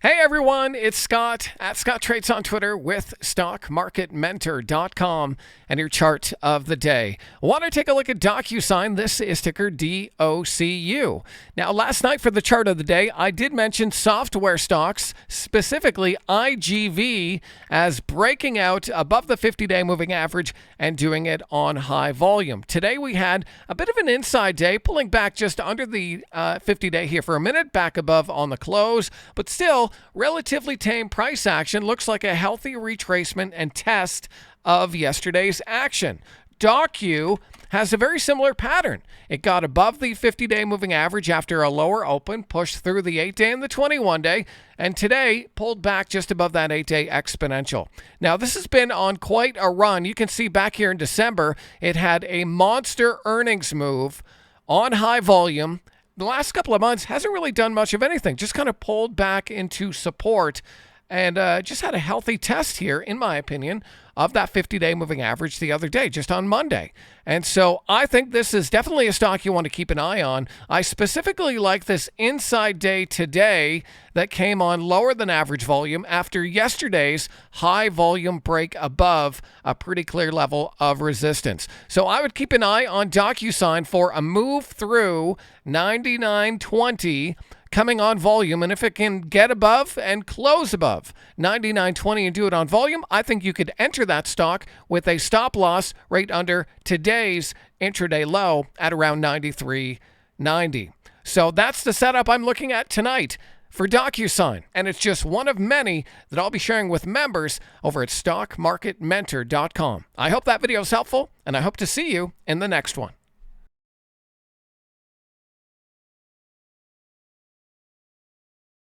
Hey everyone, it's Scott at Scott Trades on Twitter with StockMarketMentor.com and your chart of the day. Want to take a look at DOCU? This is ticker DOCU. Now, last night for the chart of the day, I did mention software stocks, specifically IGV, as breaking out above the 50-day moving average and doing it on high volume. Today we had a bit of an inside day, pulling back just under the 50-day here for a minute, back above on the close, but still relatively tame price action. Looks like a healthy retracement and test of yesterday's action. DOCU has a very similar pattern. It got above the 50-day moving average after a lower open, pushed through the 8-day and the 21-day, and today pulled back just above that 8-day exponential. Now, this has been on quite a run. You can see back here in December, it had a monster earnings move on high volume. The last couple of months hasn't really done much of anything, just kind of pulled back into support and just had a healthy test here, in my opinion, of that 50-day moving average the other day, just on Monday. And so I think this is definitely a stock you want to keep an eye on. I specifically like this inside day today that came on lower than average volume after yesterday's high volume break above a pretty clear level of resistance. So I would keep an eye on DOCU for a move through 99.20 coming on volume, and if it can get above and close above 99.20 and do it on volume, I think you could enter that stock with a stop loss right under today's intraday low at around 93.90. So that's the setup I'm looking at tonight for DOCU, and it's just one of many that I'll be sharing with members over at StockMarketMentor.com. I hope that video is helpful, and I hope to see you in the next one.